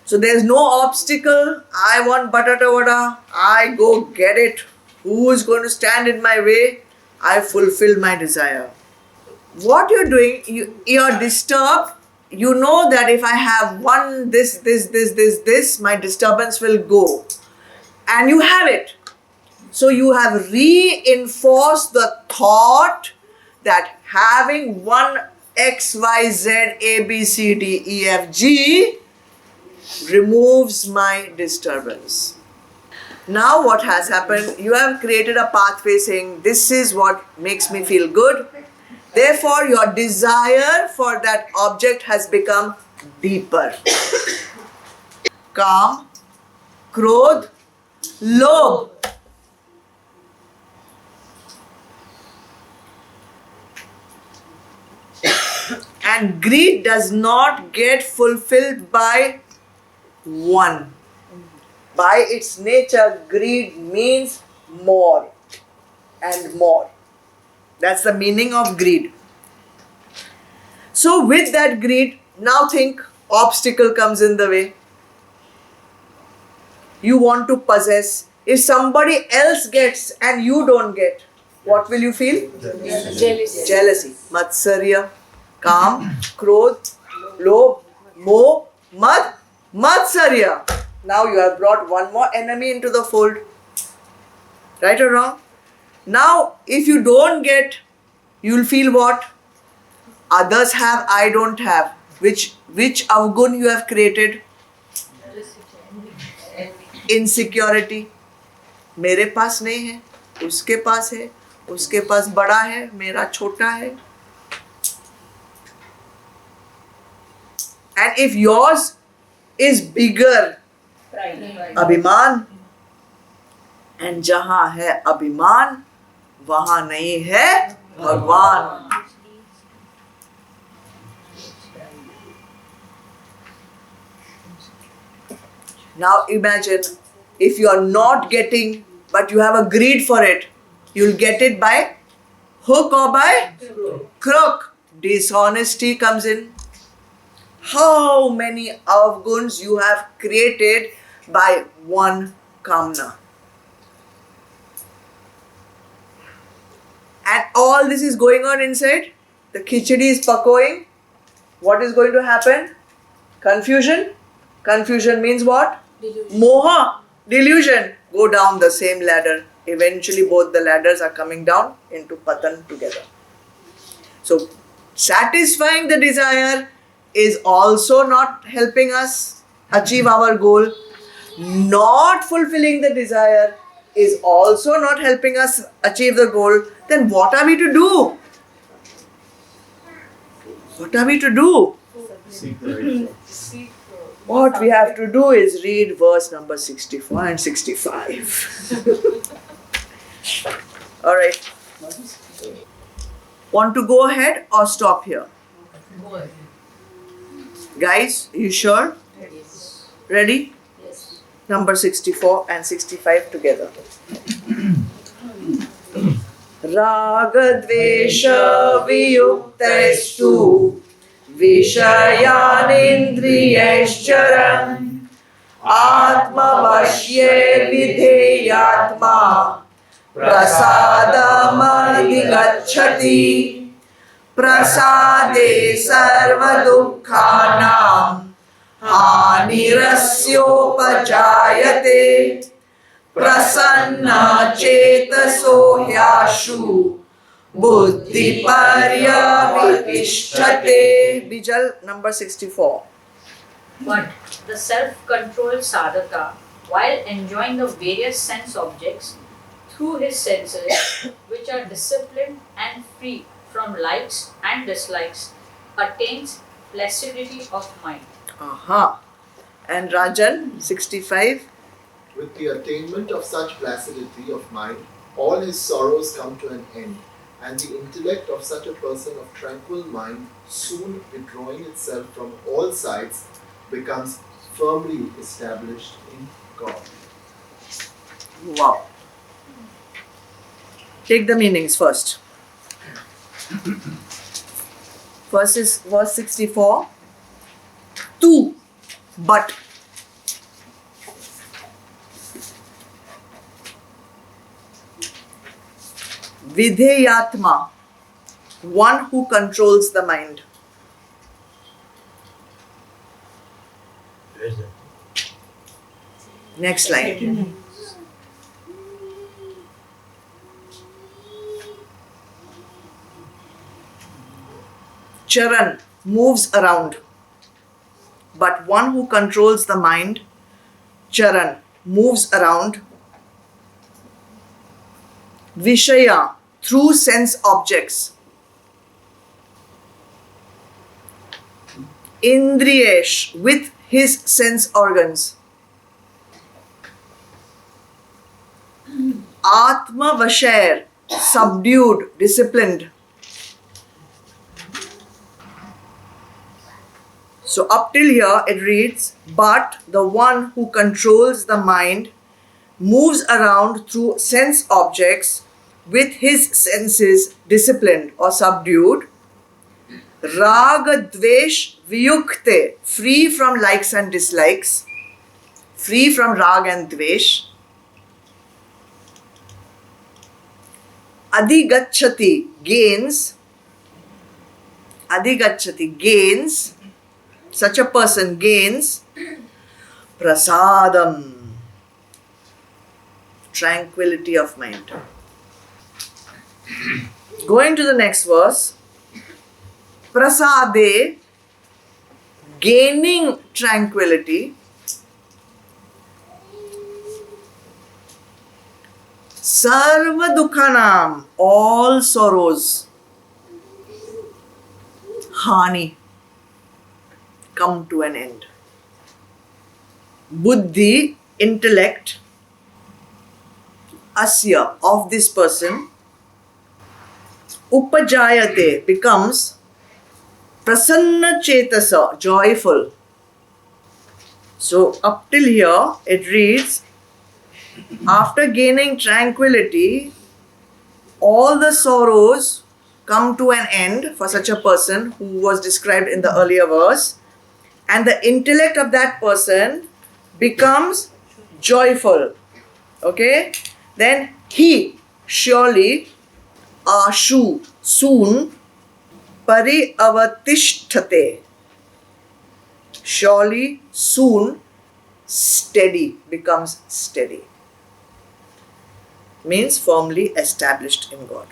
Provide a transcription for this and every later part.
So there's no obstacle. I want batata vada. I go get it. Who is going to stand in my way? I fulfill my desire. What you're doing, you're disturbed. You know that if I have one this, my disturbance will go. And you have it. So you have reinforced the thought that having one X, Y, Z, A, B, C, D, E, F, G removes my disturbance. Now what has happened? You have created a pathway saying this is what makes me feel good. Therefore, your desire for that object has become deeper. Kam, Krodh, Lobh. And greed does not get fulfilled by one. By its nature, greed means more and more. That's the meaning of greed. So with that greed, now think obstacle comes in the way. You want to possess. If somebody else gets and you don't get, what will you feel? Jealousy. Matsarya, Kam, Krodh, Lobh, Moh, Mad, Matsarya. Now you have brought one more enemy into the fold. Right or wrong? Now, if you don't get, you'll feel what? Others have, I don't have. Which avgun you have created? Insecurity. मेरे पास नहीं है, उसके पास है, उसके पास बड़ा है, मेरा छोटा है. And if yours is bigger, अभिमान, and जहाँ है अभिमान, वहाँ नहीं है भगवान. Now imagine if you are not getting, but you have a greed for it, you'll get it by hook or by crook. Dishonesty comes in. How many avguns you have created by one kamna? And all this is going on inside. The khichdi is pakoing. What is going to happen? Confusion. Confusion means what? Delusion. Moha, delusion. Go down the same ladder. Eventually both the ladders are coming down into patan together. So satisfying the desire is also not helping us achieve our goal. Not fulfilling the desire is also not helping us achieve the goal. Then what are we to do? What are we to do? What we have to do is read verse number 64 and 65. Alright. Want to go ahead or stop here? Guys, you sure? Yes. Ready? Yes. Number 64 and 65 together. Ragadvesha viyuktestu Vishayanindriyaishcharan Atma Vashye Vidheyatma Prasadam Adhigacchati Prasade Sarva Dukkhanam Hanirasyopajayate Prasanna Chetaso Hyashu Buddhi Paryavikishtate. Bijal number 64. But the self-controlled sadhaka, while enjoying the various sense objects through his senses, which are disciplined and free from likes and dislikes, attains placidity of mind. Aha. And Rajan 65. With the attainment of such placidity of mind, all his sorrows come to an end, and the intellect of such a person of tranquil mind, soon withdrawing itself from all sides, becomes firmly established in God. Wow. Take the meanings first. First is verse 64. Tu, but. Vidheyatma, one who controls the mind. Where is that? Next line. Charan moves around, but one who controls the mind, Charan, moves around. Vishaya, through sense objects. Indriyesh, with his sense organs. Atma Vashair, subdued, disciplined. So up till here it reads, but the one who controls the mind moves around through sense objects with his senses disciplined or subdued. Raga Dvesh Viyukte, free from likes and dislikes, free from Rag and Dvesh. Adhigachati, gains. Adhigachati, gains. Such a person gains prasadam, tranquility of mind. Going to the next verse. Prasade, gaining tranquility. Sarva dukhanam, all sorrows. Hani, come to an end. Buddhi, intellect. Asya, of this person. Upajayate, becomes. Prasanna chetasa, joyful. So up till here it reads, after gaining tranquility, all the sorrows come to an end for such a person who was described in the earlier verse, and the intellect of that person becomes joyful. Okay? Then he, surely, ashu, soon, pariavatisthate, surely, soon, steady, becomes steady. Means firmly established in God.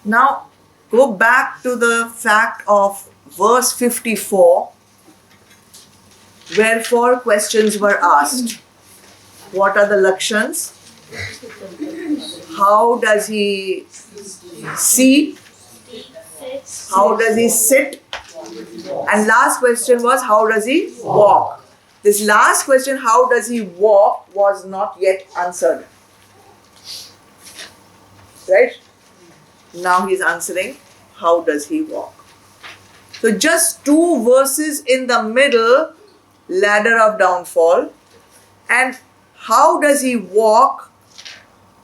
Now, go back to the fact of verse 54, where 4 questions were asked. What are the lakshans? How does he see? How does he sit? And last question was, how does he walk? This last question, how does he walk, was not yet answered. Right? Now he's answering, how does he walk? So just 2 verses in the middle, ladder of downfall. And how does he walk?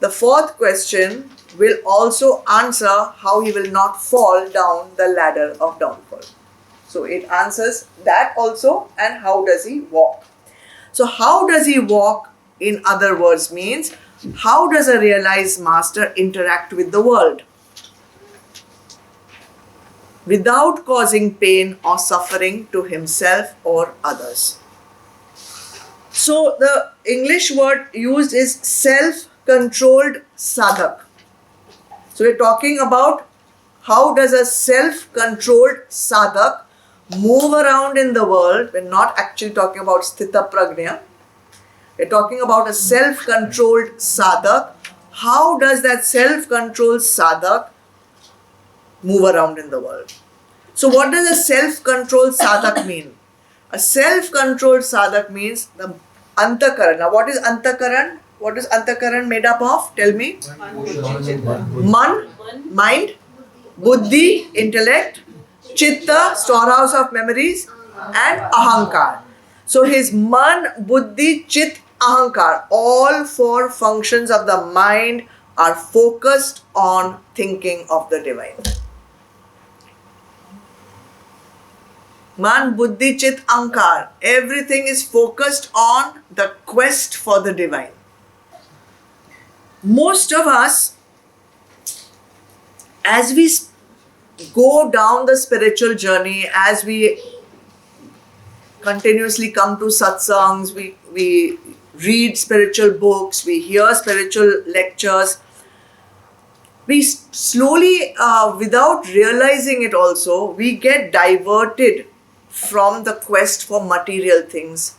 The 4th question will also answer how he will not fall down the ladder of downfall. So it answers that also, and how does he walk? So how does he walk, in other words, means how does a realized master interact with the world without causing pain or suffering to himself or others? So the English word used is self-controlled sadhak. So we're talking about how does a self-controlled sadhak move around in the world. We're not actually talking about sthita prajna. We're talking about a self-controlled sadhak. How does that self-controlled sadhak move around in the world? So what does a self-controlled sadhak mean? A self-controlled sadhak means the antakaran. Now what is antakaran? What is antakaran made up of? Tell me. Man, mind. Buddhi, intellect. Chitta, storehouse of memories. And ahankar. So his man, buddhi, chit, ahankar, all 4 functions of the mind are focused on thinking of the divine. Man, buddhi, chit, ahankar, everything is focused on the quest for the divine. most of us, as we go down the spiritual journey, as we continuously come to satsangs, we read spiritual books, we hear spiritual lectures, we slowly, without realizing it also, we get diverted from the quest for material things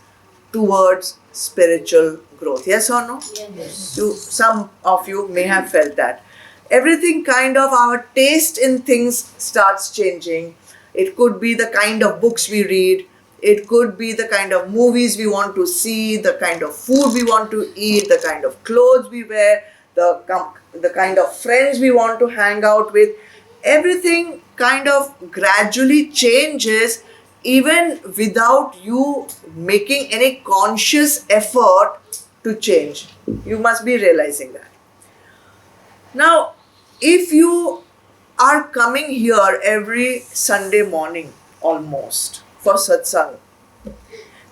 towards spiritual growth. Yes or no? Yes. Some of you may have felt that. Everything kind of, our taste in things starts changing. It could be the kind of books we read, it could be the kind of movies we want to see, the kind of food we want to eat, the kind of clothes we wear, the kind of friends we want to hang out with. Everything kind of gradually changes even without you making any conscious effort to change. You must be realizing that. Now, if you are coming here every Sunday morning almost for satsang,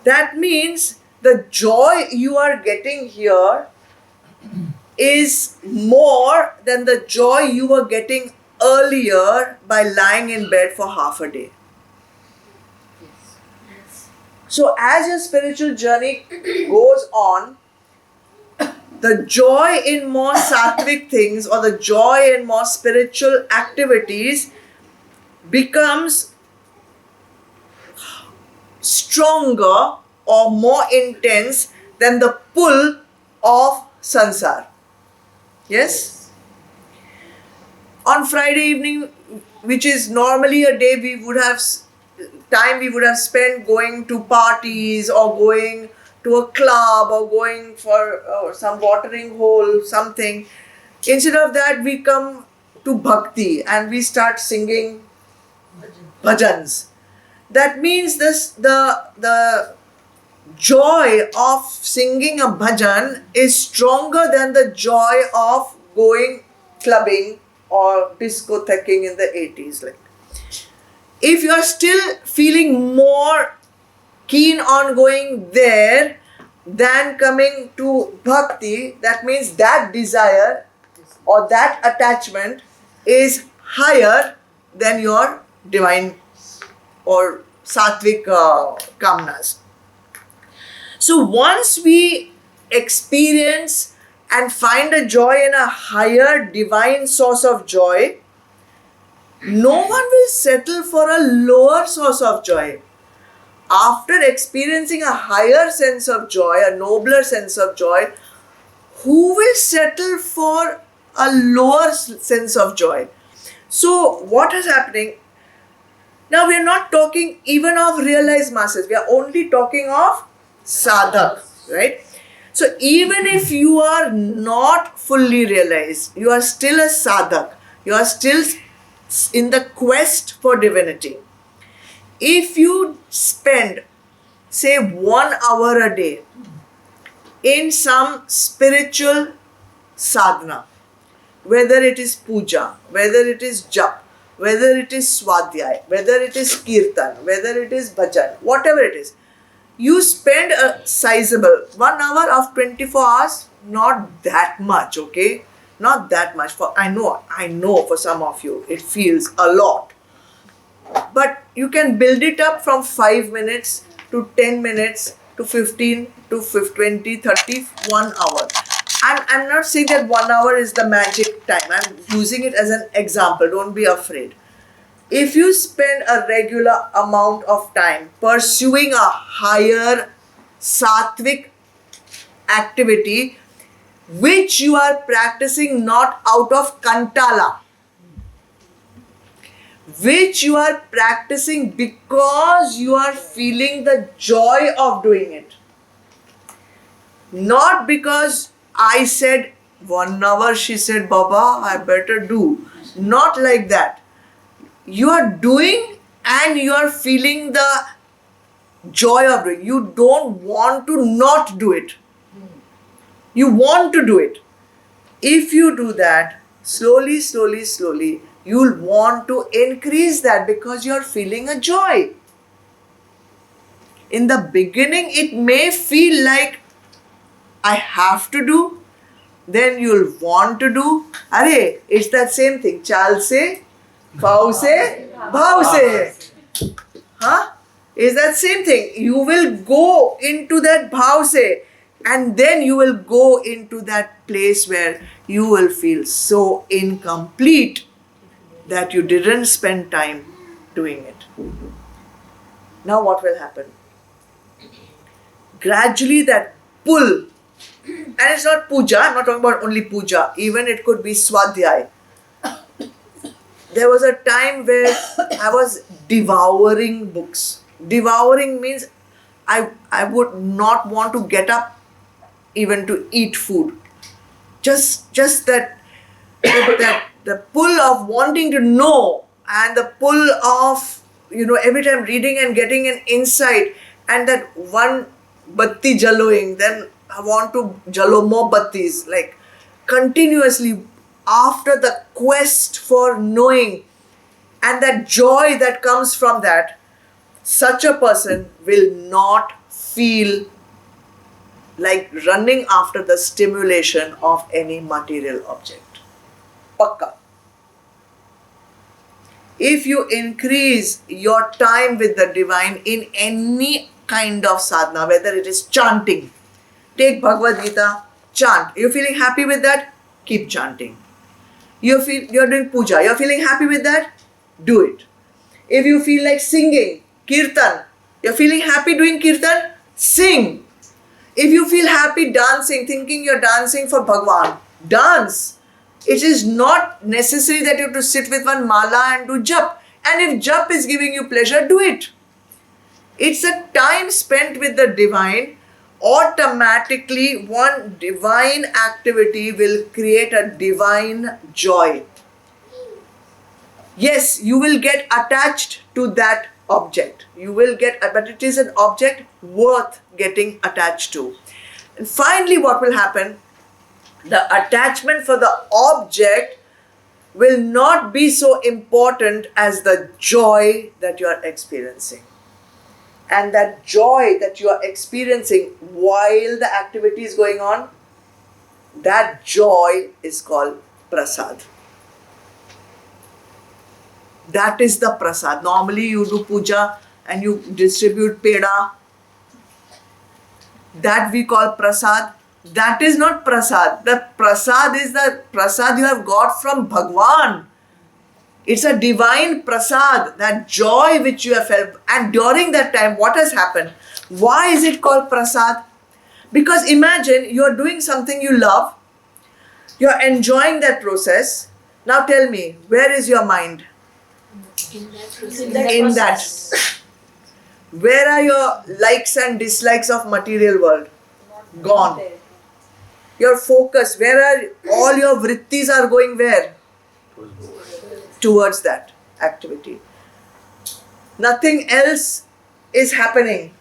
that means the joy you are getting here is more than the joy you were getting earlier by lying in bed for half a day. So, as your spiritual journey goes on, the joy in more sattvic things or the joy in more spiritual activities becomes stronger or more intense than the pull of sansar. Yes? On Friday evening, which is normally a day we would have spent going to parties or going to a club or going for some watering hole, something. Instead of that, we come to bhakti and we start singing bhajans. That means the joy of singing a bhajan is stronger than the joy of going clubbing or discothecing in the 80s. Like, if you are still feeling more keen on going there than coming to bhakti, that means that desire or that attachment is higher than your divine or sattvic kamnas. So once we experience and find a joy in a higher divine source of joy, no one will settle for a lower source of joy. After experiencing a higher sense of joy, a nobler sense of joy, who will settle for a lower sense of joy? So what is happening? Now we are not talking even of realized masses. We are only talking of sadhak, right? So even if you are not fully realized, you are still a sadhak. You are still in the quest for divinity. If you spend, say, 1 hour a day in some spiritual sadhana, whether it is puja, whether it is jap, whether it is swadhyay, whether it is kirtan, whether it is bhajan, whatever it is, you spend a sizable 1 hour of 24 hours, not that much, okay? Not that much. I know for some of you it feels a lot. But you can build it up from 5 minutes to 10 minutes to 15 to 20, 30, 1 hour. I'm not saying that 1 hour is the magic time. I'm using it as an example. Don't be afraid. If you spend a regular amount of time pursuing a higher sattvic activity, which you are practicing not out of kantala, which you are practicing because you are feeling the joy of doing it, not because I said 1 hour, she said, Baba, I better do. Not like that. You are doing and you are feeling the joy of doing. You don't want to not do it. You want to do it. If you do that, slowly, you'll want to increase that because you're feeling a joy. In the beginning, it may feel like I have to do, then you'll want to do. Arey, it's that same thing. Chal se, pav se, bhav se. Huh? It's that same thing. You will go into that bhav se, and then you will go into that place where you will feel so incomplete that you didn't spend time doing it. Now what will happen? Gradually that pull, and it's not puja, I'm not talking about only puja, even it could be swadhyay. There was a time where I was devouring books. Devouring means I would not want to get up even to eat food. Just that the pull of wanting to know, and the pull of every time reading and getting an insight, and that one batti jaloing, then I want to jalo more battis, like continuously after the quest for knowing, and that joy that comes from that. Such a person will not feel like running after the stimulation of any material object. Pakka. If you increase your time with the divine in any kind of sadhana, whether it is chanting, take Bhagavad Gita, chant. You're feeling happy with that? Keep chanting. You're doing puja, you're feeling happy with that? Do it. If you feel like singing, kirtan, you're feeling happy doing kirtan? Sing. If you feel happy dancing, thinking you're dancing for Bhagwan, dance. It is not necessary that you have to sit with one mala and do jap. And if jap is giving you pleasure, do it. It's a time spent with the divine. Automatically, one divine activity will create a divine joy. Yes, you will get attached to that object. But it is an object worth getting attached to. And finally, what will happen? The attachment for the object will not be so important as the joy that you are experiencing. And that joy that you are experiencing while the activity is going on, that joy is called prasad. That is the prasad. Normally you do puja and you distribute peda. That we call prasad. That is not prasad. The prasad is the prasad you have got from Bhagwan. It's a divine prasad, that joy which you have felt. And during that time, what has happened? Why is it called prasad? Because imagine you're doing something you love. You're enjoying that process. Now tell me, where is your mind? In that. Where are your likes and dislikes of material world? Gone. Your focus, where are all your vrittis are going where? Towards that activity. Nothing else is happening.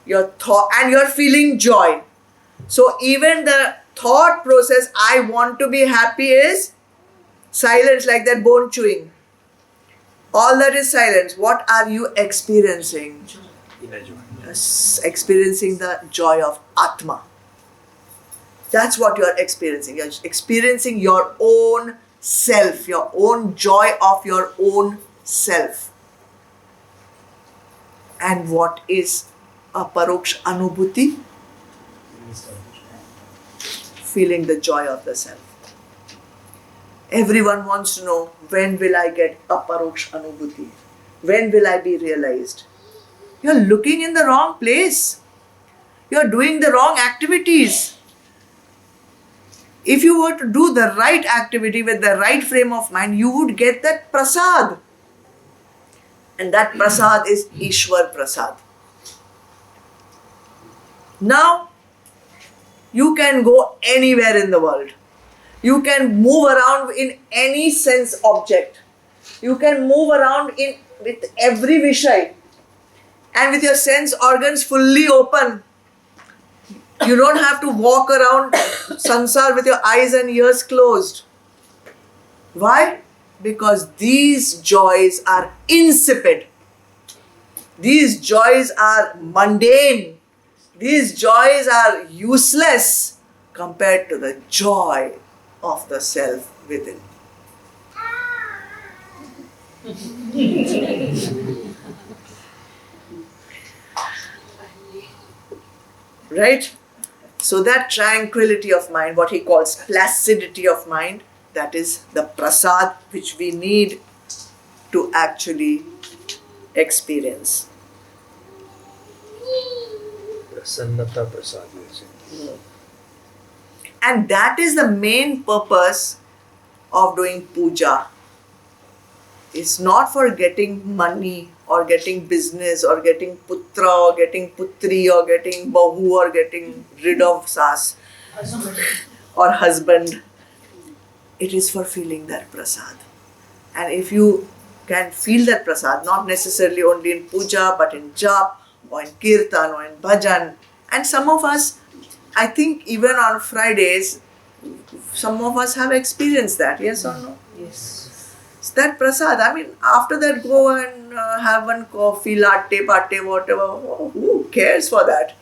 Your thought, and you're feeling joy. So even the thought process, I want to be happy, is silence, like that bone chewing. All that is silence. What are you experiencing? Yes, experiencing the joy of Atma. That's what you are experiencing. You're experiencing your own self, your own joy of your own self. And what is a Paroksha Anubhuti? Feeling the joy of the self. Everyone wants to know, when will I get a Paroksha Anubhuti? When will I be realized? You're looking in the wrong place. You're doing the wrong activities. If you were to do the right activity with the right frame of mind, you would get that prasad. And that prasad is Ishwar Prasad. Now, you can go anywhere in the world. You can move around in any sense object. You can move around with every vishay. And with your sense organs fully open. You don't have to walk around sansar with your eyes and ears closed. Why? Because these joys are insipid. These joys are mundane. These joys are useless compared to the joy of the self within. Right? So that tranquility of mind, what he calls placidity of mind, that is the prasad which we need to actually experience. Prasannata prasad, you are saying. And that is the main purpose of doing puja. It's not for getting money or getting business or getting putra or getting putri or getting bahu or getting rid of sas or husband. It is for feeling that prasad. And if you can feel that prasad, not necessarily only in puja but in jap or in kirtan or in bhajan, and some of us, I think even on Fridays, some of us have experienced that, yes or no? Yes. It's that prasad. I mean, after that, go and have one coffee, latte, pate, whatever. Oh, who cares for that?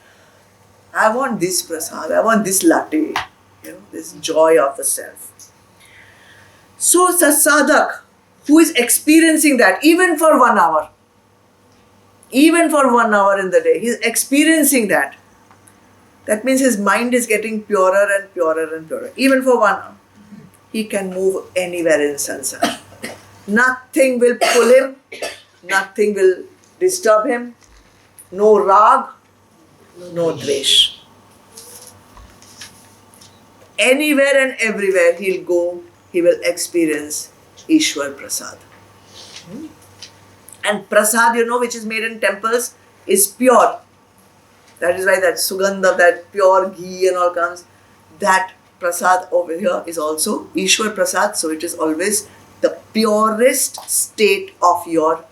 I want this prasad. I want this latte. This joy of the self. So, the sadhak who is experiencing that even for 1 hour, even for 1 hour in the day, he is experiencing that. That means his mind is getting purer and purer and purer. Even for 1 hour, he can move anywhere in samsara. Nothing will pull him, nothing will disturb him, no rag, no dvesh. Anywhere and everywhere he'll go, he will experience Ishwar Prasad. And Prasad, which is made in temples, is pure. That is why that sugandha, that pure ghee and all comes. That Prasad over here is also Ishwar Prasad, so it is always the purest state of your